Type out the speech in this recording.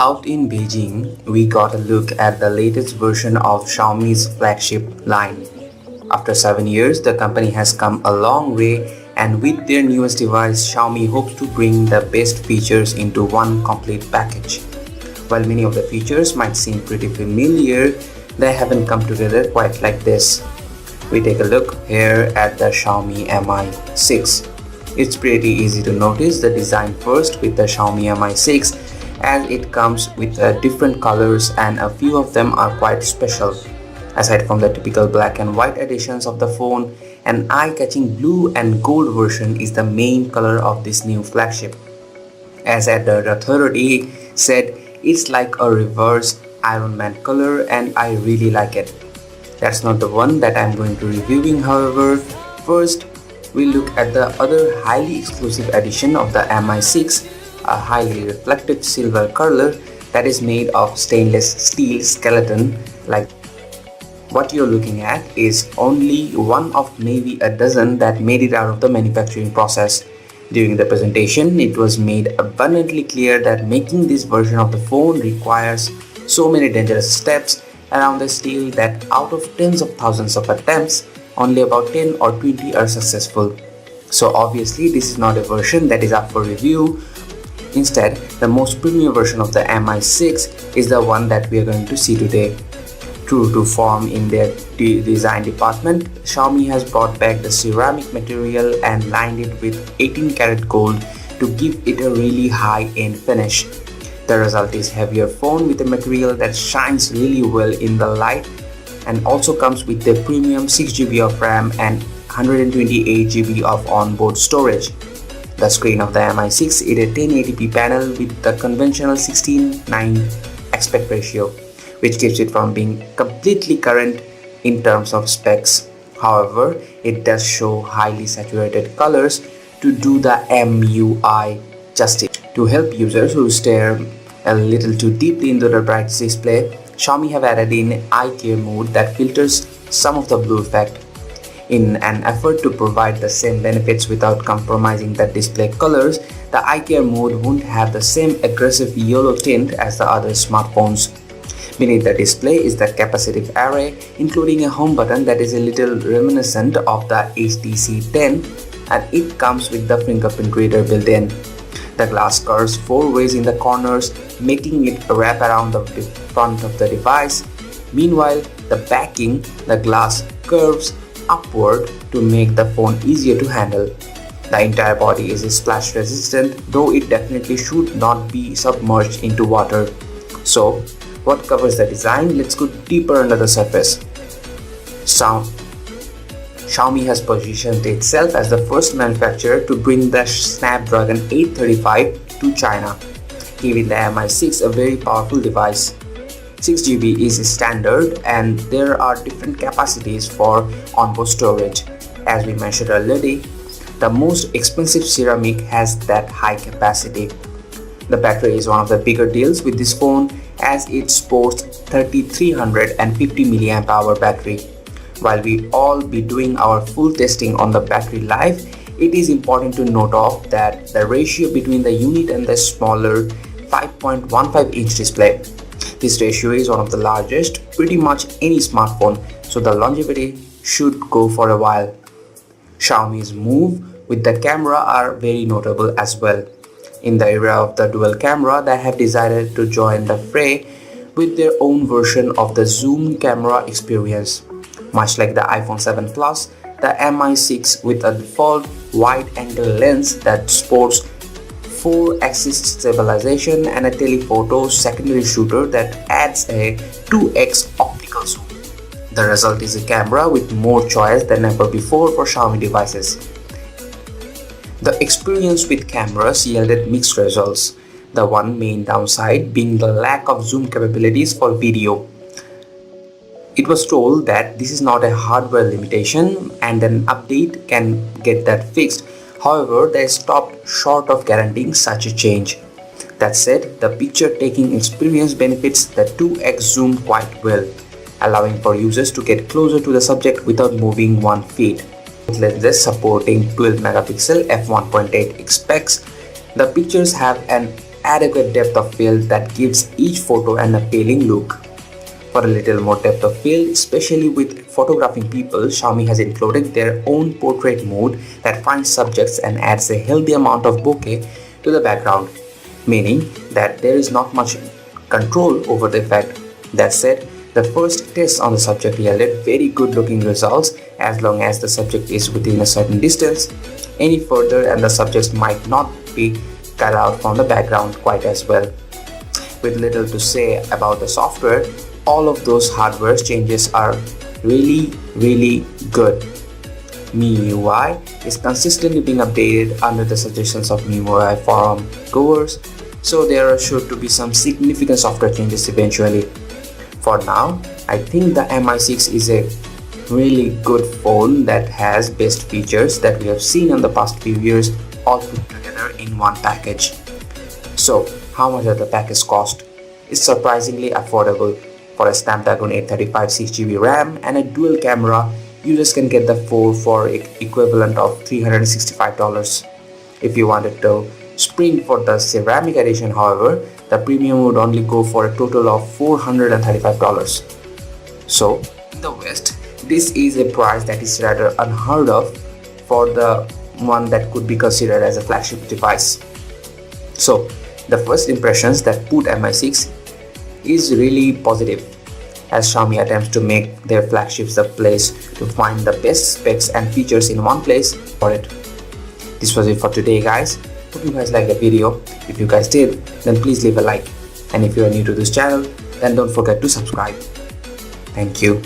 Out in Beijing, we got a look at the latest version of Xiaomi's flagship line. After 7 years, the company has come a long way, and with their newest device, Xiaomi hopes to bring the best features into one complete package. While many of the features might seem pretty familiar, they haven't come together quite like this. We take a look here at the Xiaomi Mi6. It's pretty easy to notice the design first with the Xiaomi Mi6, as it comes with different colors and a few of them are quite special. Aside from the typical black and white editions of the phone, an eye-catching blue and gold version is the main color of this new flagship. As Adreno authority said, it's like a reverse Iron Man color and I really like it. That's not the one that I'm going to reviewing, however. First, we look at the other highly exclusive edition of the Mi6, a highly reflective silver color that is made of stainless steel skeleton. Like what you're looking at is only one of maybe a dozen that made it out of the manufacturing process. During the presentation, it was made abundantly clear that making this version of the phone requires so many dangerous steps around the steel that out of tens of thousands of attempts, only about 10 or 20 are successful. So obviously this is not a version that is up for review. Instead, the most premium version of the Mi6 is the one that we are going to see today. True to form in their design department, Xiaomi has brought back the ceramic material and lined it with 18 karat gold to give it a really high-end finish. The result is heavier phone with a material that shines really well in the light and also comes with the premium 6GB of RAM and 128GB of onboard storage. The screen of the Mi6 is a 1080p panel with the conventional 16:9 aspect ratio, which keeps it from being completely current in terms of specs. However, it does show highly saturated colors to do the MIUI justice. To help users who stare a little too deeply into the bright display, Xiaomi have added in icing mode that filters some of the blue effect. In an effort to provide the same benefits without compromising the display colors, the icing mode won't have the same aggressive yellow tint as the other smartphones. Beneath the display is the capacitive array, including a home button that is a little reminiscent of the HTC 10, and it comes with the fingerprint reader built in. The glass curves 4 ways in the corners, making it wrap around the front of the device. Meanwhile, the backing, the glass curves upward to make the phone easier to handle. The entire body is splash resistant, though it definitely should not be submerged into water. So, what covers the design? Let's go deeper under the surface. Xiaomi has positioned itself as the first manufacturer to bring the Snapdragon 835 to China, giving the Mi6 a very powerful device. 6GB is standard and there are different capacities for onboard storage. As we mentioned already, the most expensive ceramic has that high capacity. The battery is one of the bigger deals with this phone as it sports 3350 mAh battery. While we all be doing our full testing on the battery life, it is important to note off that the ratio between the unit and the smaller 5.15-inch display. This ratio is one of the largest pretty much any smartphone, so the longevity should go for a while. Xiaomi's move with the camera are very notable as well. In the era of the dual camera, they have decided to join the fray with their own version of the zoom camera experience. Much like the iPhone 7 Plus, the Mi6 with a default wide-angle lens that sports 4-axis stabilization and a telephoto secondary shooter that adds a 2x optical zoom. The result is a camera with more choice than ever before for Xiaomi devices. The experience with cameras yielded mixed results, the one main downside being the lack of zoom capabilities for video. It was told that this is not a hardware limitation and an update can get that fixed. However, they stopped short of guaranteeing such a change. That said, the picture-taking experience benefits the 2x zoom quite well, allowing for users to get closer to the subject without moving 1 feet. With lenses supporting 12 megapixel f1.8 specs, the pictures have an adequate depth of field that gives each photo an appealing look. For a little more depth of field, especially with photographing people, Xiaomi has included their own portrait mode that finds subjects and adds a healthy amount of bokeh to the background, meaning that there is not much control over the effect. That said, the first test on the subject yielded very good looking results as long as the subject is within a certain distance. Any further and the subjects might not be cut out from the background quite as well. With little to say about the software, all of those hardware changes are really good. MIUI is consistently being updated under the suggestions of MIUI forum goers, so there are sure to be some significant software changes eventually. For now, I think the Mi6 is a really good phone that has best features that we have seen in the past few years all put together in one package. So, how much does the package cost? It's surprisingly affordable. For a Snapdragon 835 6GB RAM and a dual camera, users can get the phone for equivalent of $365. If you wanted to spring for the ceramic edition, however, the premium would only go for a total of $435. So, in the West, this is a price that is rather unheard of for the one that could be considered as a flagship device. So, the first impressions that put Mi6 is really positive, as Xiaomi attempts to make their flagships the place to find the best specs and features in one place for it. This was it for today, guys. Hope you guys liked the video. If you guys did, then please leave a like, and if you are new to this channel, then don't forget to subscribe. Thank you.